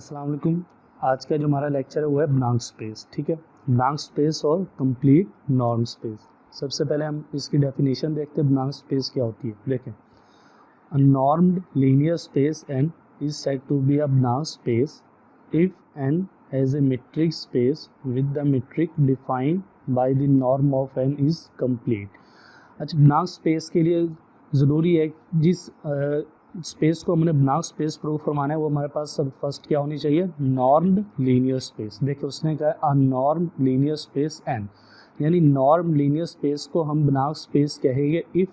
अस्सलाम वालेकुम। आज का जो हमारा लेक्चर है वो है ब्लैंक स्पेस। ठीक है, ब्लैंक स्पेस और कंप्लीट नॉर्म स्पेस। सबसे पहले हम इसकी डेफिनेशन देखते हैं, ब्लैंक स्पेस क्या होती है। देखें, a normed linear space N is said to be a blank space if N has a metric space with the metric defined by the norm of N is complete. अच्छा, blank space के लिए ज़रूरी है जिस space को हमने blank space prove करवाना है वो हमारे पास सब फर्स्ट क्या होनी चाहिए, नॉर्म्ड लीनियर स्पेस। देखिए उसने कहा अ नॉर्म्ड लीनियर स्पेस एन, यानी नॉर्म लीनियर स्पेस को हम ब्लैंक स्पेस कहेंगे इफ़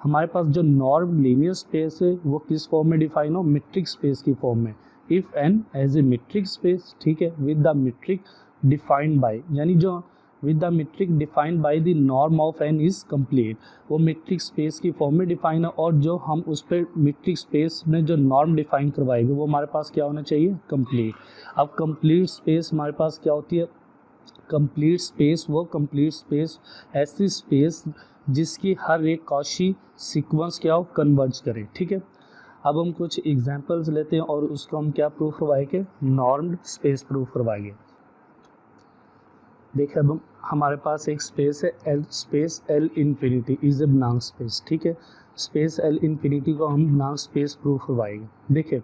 हमारे पास जो नॉर्म लीनियर स्पेस है वो किस फॉर्म में डिफाइन हो, मीट्रिक स्पेस की फॉर्म में। If N as a metric space, ठीक है, with the metric defined by, यानी जो with the metric defined by the norm of N is complete, वो मीट्रिक स्पेस की फॉर्म में डिफाइन है और जो हम उस पर मीट्रिक स्पेस में जो नॉर्म डिफाइन करवाएंगे वो हमारे पास क्या होना चाहिए, कंप्लीट। अब कंप्लीट स्पेस हमारे पास क्या होती है, कंप्लीट स्पेस वो कंप्लीट स्पेस ऐसी स्पेस जिसकी हर एक कॉची सीक्वेंस क्या हो, कन्वर्ज करे। ठीक है, अब हम कुछ एग्जांपल्स लेते हैं और उसको हम क्या प्रूफ करवाएंगे, नॉर्म्ड स्पेस प्रूफ करवाएंगे। देखिए अब हमारे पास एक स्पेस है L, space L infinity is A blank space. ठीक है, स्पेस एल इन्फिनिटी को हम ब्लैंक स्पेस प्रूफ करवाएंगे। देखिए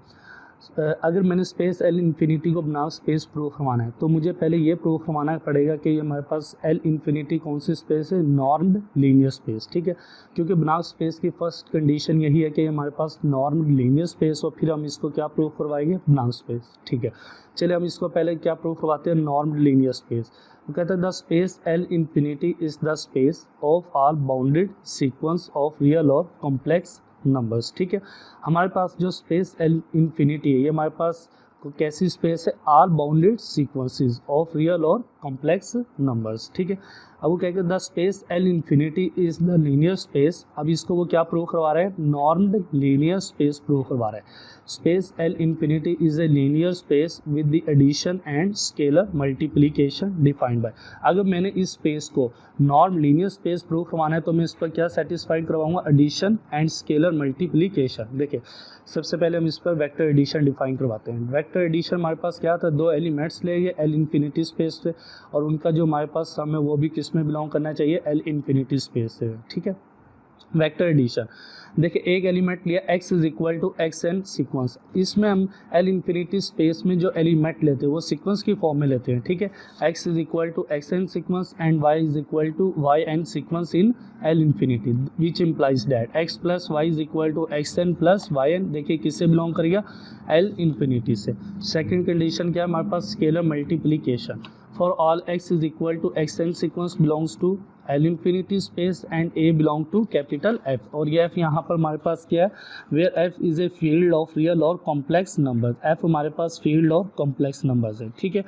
अगर मैंने स्पेस एल इन्फिनिटी को ब्लैंक स्पेस प्रूफ करवाना है तो मुझे पहले ये प्रूफ करवाना पड़ेगा कि हमारे पास एल इन्फिनिटी कौन सी स्पेस है, नॉर्म्ड लीनियर स्पेस। ठीक है, क्योंकि ब्लैंक स्पेस की फर्स्ट कंडीशन यही है कि हमारे पास नॉर्म्ड लीनियर स्पेस हो, फिर हम इसको क्या प्रूफ करवाएंगे, ब्लैंक स्पेस। ठीक है, चलिए हम इसको पहले क्या प्रूफ करवाते हैं, नॉर्म्ड लीनियर स्पेस। वो कहते हैं the space L infinity is the space of all bounded sequence of real और कॉम्प्लेक्स नंबर्स। ठीक है, हमारे पास जो स्पेस एल इन्फिनिटी है ये हमारे पास कैसी स्पेस है, R bounded sequences of real और कॉम्प्लेक्स नंबर्स। ठीक है, अब वो कहते हैं the space L infinity is the linear space. अब इसको वो क्या प्रूव करवा रहे हैं, नॉर्म्ड लीनियर स्पेस प्रूव करवा रहे हैं। Space L infinity is a linear space with the addition and scalar multiplication defined by. अगर मैंने इस स्पेस को नॉर्म लीनियर स्पेस प्रूव करवाना है तो मैं इस पर क्या सेटिस्फाइड करवाऊंगा, एडिशन एंड स्केलर मल्टीप्लिकेशन। देखिए सबसे पहले हम इस पर वेक्टर एडिशन डिफाइन करवाते हैं। वेक्टर एडिशन हमारे पास क्या था, दो एलिमेंट्स लेंगे एल इन्फिनिटी स्पेस से और उनका जो हमारे पास सम है वो भी किस में बिलोंग करना चाहिए, एल इन्फिनिटी स्पेस से। ठीक है, वेक्टर एडिशन देखिए एक एलिमेंट लिया x is equal to x N sequence, इसमें हम एल इन्फिनिटी स्पेस में जो एलिमेंट लेते हैं वो सीक्वेंस की फॉर्म में लेते हैं। ठीक है, x is equal to x N sequence and y is equal to Y N sequence in L infinity which implies that x plus Y is equal to x N plus Y N. देखिए किससे belong करेगा, L infinity से। Second condition क्या है हमारे पास, scalar multiplication for all x is equal to x N sequence belongs to L infinity space and A belong to capital F. और ये एफ यहाँ पर हमारे पास क्या है, where F is a field of real और कॉम्प्लेक्स नंबर्स। एफ हमारे पास फील्ड ऑफ कॉम्प्लेक्स नंबर्स है। ठीक है,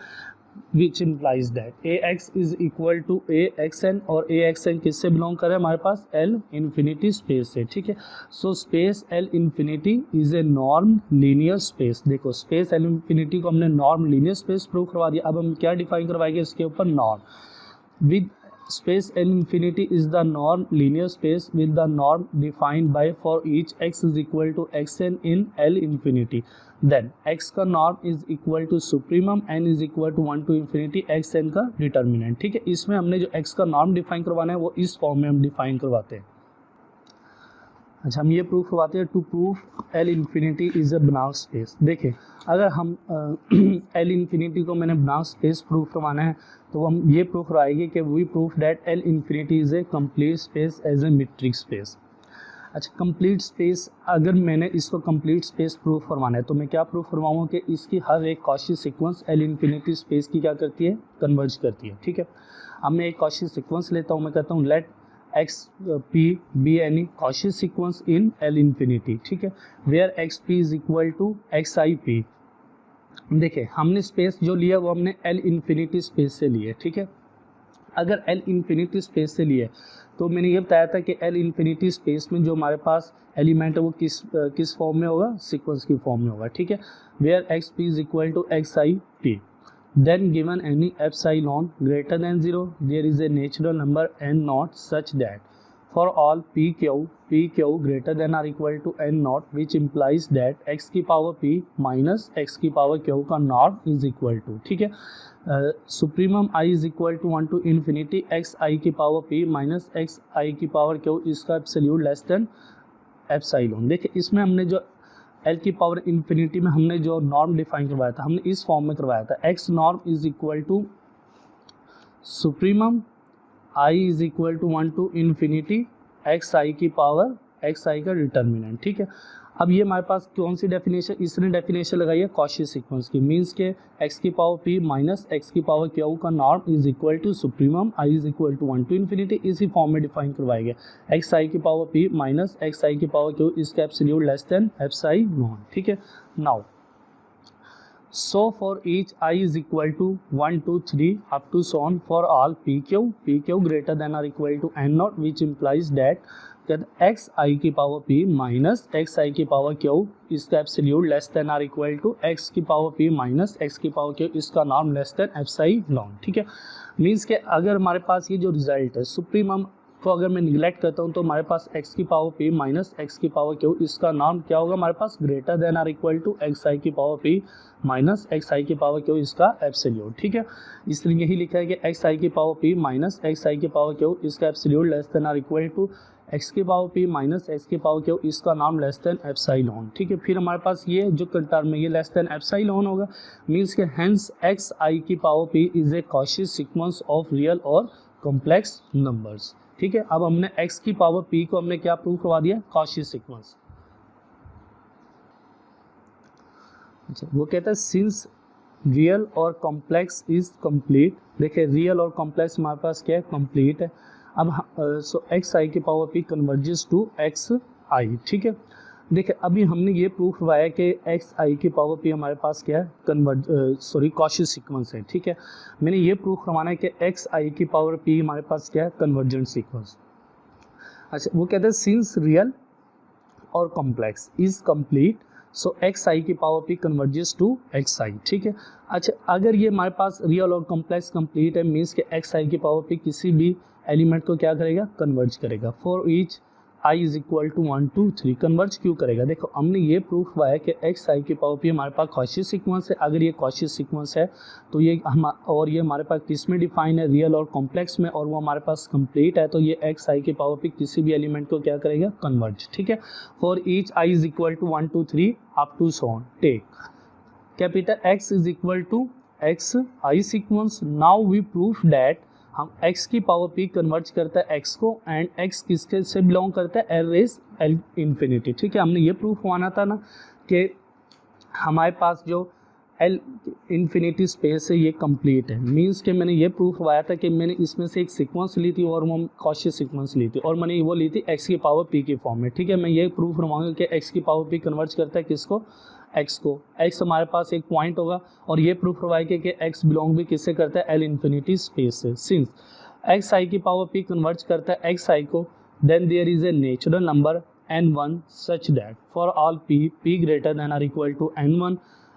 which implies that a x is equal to a x n और ए एक्स एन किससे बिलोंग करे, हमारे पास एल इन्फिनिटी स्पेस से। ठीक है, so space L infinity is a norm linear space. देखो स्पेस एल इन्फिनिटी को हमने नॉर्म लीनियर स्पेस प्रूव करवा दिया। अब हम क्या डिफाइन करवाएंगे इसके ऊपर, norm with space L infinity is the norm linear space with the norm defined by for each x is equal to xn in L infinity. Then x का norm is equal to supremum, n is equal to 1 to infinity, xn का determinant. ठीक है, इसमें हमने जो x का norm define करवाना है वो इस फॉर्म में हम डिफाइन करवाते हैं। अच्छा, हम ये प्रूफ करवाते हैं to proof L infinity is a blank space. देखिए अगर हम एल इन्फिनिटी को मैंने ब्लैंक स्पेस प्रूफ करवाना है तो हम ये प्रूफ करवाएंगे कि we proof that L infinity is a complete space as a metric space. अच्छा, कंप्लीट स्पेस अगर मैंने इसको कंप्लीट स्पेस प्रूफ करवाना है तो मैं क्या प्रूफ करवाऊँगा कि इसकी हर एक Cauchy sequence L infinity space की क्या करती है, कन्वर्ज करती है। ठीक है, अब मैं एक कॉची सीक्वेंस लेता हूँ, मैं कहता हूँ let x p be any Cauchy sequence in L infinity. ठीक है, where x p is equal to x i p. देखिए हमने स्पेस जो लिया वो हमने एल इन्फिनिटी स्पेस से लिए। ठीक है, अगर एल इन्फिनिटी स्पेस से लिए तो मैंने ये बताया था कि एल इन्फिनिटी स्पेस में जो हमारे पास एलिमेंट है वो किस फॉर्म में होगा, सीक्वेंस की फॉर्म में होगा। ठीक है, where x p is equal to x i p, then given any epsilon greater than 0 there is a natural number n not such that for all P Q greater than or equal to N not which implies that X की power P minus x की power Q का not is equal to, ठीक है, supremum I is equal to 1 to infinity X आई की power P minus x आई की power Q इसका absolute less than epsilon. देखिए इसमें हमने जो एल की पावर इन्फिनिटी में हमने जो नॉर्म डिफाइन करवाया था, हमने इस फॉर्म में करवाया था, X norm is equal to supremum I is equal to 1 to infinity X आई की पावर एक्स आई का डिटर्मिनेंट, ठीक है। अब ये हमारे पास कौन सी डेफिनेशन, इसने डेफिनेशन लगाई है कॉची सीक्वेंस की, मीन्स के एक्स की पावर पी माइनस एक्स की पावर क्यू का norm is equal to supremum I is equal to 1 to infinity, इसी फॉर्म में डिफाइन करवाया गया एक्स आई की पावर पी माइनस एक्स आई की पावर क्यू इसका एब्सोल्यूट लेस देन एप्सिलॉन, ठीक है। Now so for each I is equal to 1 2 3 up to so on for all PQ greater than or equal to n naught which implies that x I की power p minus x I की power q इसका absolute less than or equal to x की power p minus x की power q इसका norm less than epsilon, ठीक है। Means के अगर हमारे पास ये जो रिजल्ट है सुप्रीमम को अगर मैं निगलेक्ट करता हूँ तो हमारे पास x की पावर p माइनस x की पावर q इसका नॉर्म क्या होगा हमारे पास greater than or equal to x आई की पावर p माइनस एक्स आई की पावर q इसका एब्सोल्यूट, ठीक है। इसलिए यही लिखा है कि एक्स आई की पावर p माइनस एक्स आई की पावर q इसका absolute less than or equal to x की पावर p माइनस एक्स की पावर q इसका नॉर्म लेस देन एप्सिलॉन, ठीक है। फिर हमारे पास ये जो टर्म है ये लेस देन एप्सिलॉन होगा, मीन्स के हेंस एक्स आई की power p is a Cauchy sequence of real और कॉम्प्लेक्स नंबर्स, ठीक है। अब हमने x की पावर p को हमने क्या प्रूव करवा दिया, कॉची सीक्वेंस। अच्छा वो कहता है सिंस रियल और कॉम्प्लेक्स इज कंप्लीट, देखिए रियल और कॉम्प्लेक्स हमारे पास क्या है, कंप्लीट है। अब सो एक्स आई की power p converges to x i, ठीक है। देखिए अभी हमने ये प्रूफ करवाया कि एक्स आई की पावर p हमारे पास क्या है, कॉची सीक्वेंस है, ठीक है। मैंने ये प्रूफ करवाना है कि एक्स आई की पावर p हमारे पास क्या है, कन्वर्जेंट सीक्वेंस। अच्छा वो कहते हैं सिंस रियल और complex is complete so x आई की power p converges to x i, ठीक है। अच्छा अगर ये हमारे पास रियल और कॉम्प्लेक्स कंप्लीट है, मीन्स के एक्स आई की पावर p किसी भी एलिमेंट को क्या करेगा, कन्वर्ज करेगा। For each i is equal to 1 2 3 converge क्यों करेगा, देखो हमने ये प्रूफ हुआ है कि एक्स आई की पावर p हमारे पास कॉची सीक्वेंस है। अगर ये कॉची सीक्वेंस है तो ये ये हमारे पास किस में डिफाइन है, रियल और कॉम्प्लेक्स में, और वो हमारे पास कंप्लीट है, तो ये एक्स आई की पावर p किसी भी एलिमेंट को क्या करेगा, कन्वर्ज, ठीक है। For each i is equal to 1 2 3 up to so on take capital x is equal to x i sequence. Now we proof that हम x की पावर p कन्वर्ट करता है x को, एंड x किसके से belong करता है, L raise L infinity, ठीक है। हमने ये प्रूफ हुआना था ना कि हमारे पास जो एल इन्फिनिटी स्पेस है ये कंप्लीट है, मींस कि मैंने ये प्रूफ हुआ था कि मैंने इसमें से एक सीक्वेंस ली थी और वो कॉची सीक्वेंस ली थी, और मैंने वो ली थी x की पावर p की फॉर्म में, ठीक है। मैं ये प्रूफ करवाऊंगा कि x की पावर p कन्वर्ट करता है किसको, x को। x हमारे पास एक पॉइंट होगा, और ये प्रूफ करवाएगा कि x बिलोंग भी किससे करता है, एल इन्फिनिटी स्पेस से। सिंस एक्स आई की पावर p कन्वर्ट करता है एक्स आई को, then there is a natural number n1 such that for all p greater than or equal to n1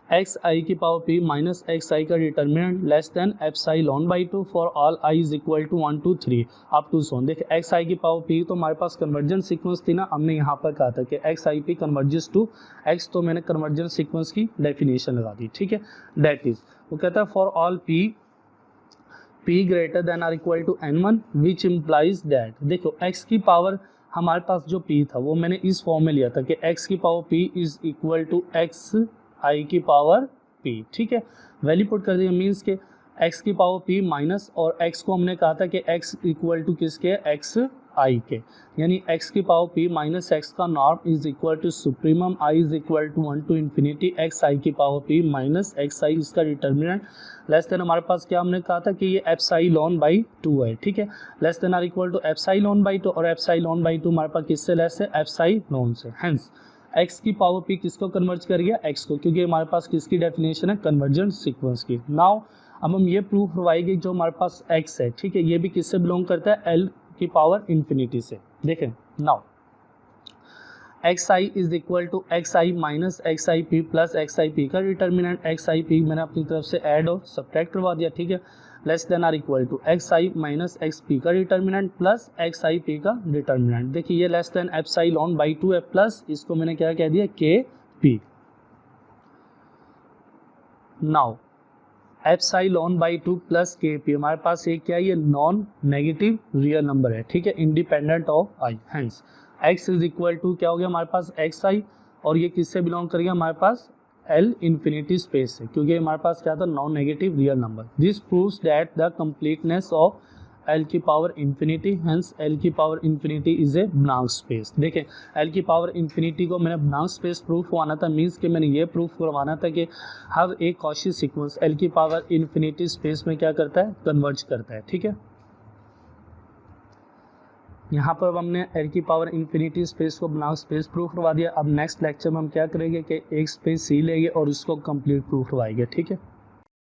x आई की power p minus x i का determinant less than epsilon by 2 for all i is equal to 1 2 3 up to सोन। देखिए x आई की power p तो हमारे पास convergent sequence थी ना, हमने यहाँ पर कहा था कि x i p converges to x, तो मैंने कन्वर्जेंट सीक्वेंस की डेफिनेशन लगा दी, ठीक है। दैट इज वो कहता है for all p greater than or equal to n1 which implies that, देखो x की पावर हमारे पास जो p था वो मैंने इस फॉर्म में लिया था कि x की power p is equal to x आई की पावर p, ठीक है। वैल्यू पुट कर दिया, मीन्स के x की पावर p माइनस, और x को हमने कहा था कि x इक्वल टू किसके, x आई के, यानी x की पावर p माइनस x का norm is equal to supremum i is equal to 1 to infinity x i की power p minus x i इसका डिटर्मिनेंट लेस देन हमारे पास क्या हमने कहा था कि ये एप्सिलॉन बाई 2 है, ठीक है। Less than or equal to epsilon by 2, और एप्सिलॉन बाई 2 हमारे पास किससे लेस है, एप्सिलॉन से। हेंस x की पावर p किसको कन्वर्ज कर गया, x को, क्योंकि हमारे पास किसकी डेफिनेशन है, कन्वर्जेंट सीक्वेंस की। नाउ अब हम ये प्रूफ करवाएंगे जो हमारे पास x है, ठीक है, ये भी किससे बिलोंग करता है, l की पावर इन्फिनिटी से। देखें now x i is equal to x i minus x i p plus x i p का डिटर्मिनेंट एक्स आई पी मैंने अपनी तरफ से ऐड और सब्ट्रैक्ट करवा दिया, ठीक है। Less than or equal to x i minus x p का determinant plus x i p का डिटर्मिनेंट। देखिए ये लेस देन एप्सिलॉन बाई 2 है प्लस इसको मैंने क्या कह दिया के P. Now epsilon by 2 plus के पी हमारे पास एक क्या है, ये नॉन नेगेटिव रियल नंबर है, ठीक है, independent of i. Hence x is equal to क्या हो गया हमारे पास एक्स आई, और ये किससे बिलोंग करेगा हमारे पास एल इन्फिनिटी स्पेस से, क्योंकि हमारे पास क्या था non negative real number. This proves that the completeness of L की पावर इन्फिनिटी, हेंस एल की power infinity is A blank space. देखें एल की पावर इन्फिनिटी को मैंने ब्लैंक स्पेस प्रूफ करवाना था, मीन्स कि मैंने ये प्रूफ करवाना था कि हर एक कॉची सीक्वेंस एल की पावर इन्फिनिटी स्पेस में क्या करता है, कन्वर्ज करता है, ठीक है। यहाँ पर हमने एल की पावर इन्फिनिटी स्पेस को ब्लैंक स्पेस प्रूफ करवा दिया। अब नेक्स्ट लेक्चर में हम क्या करेंगे कि एक स्पेस सी लेंगे और उसको कंप्लीट प्रूफ करवाएंगे, ठीक है।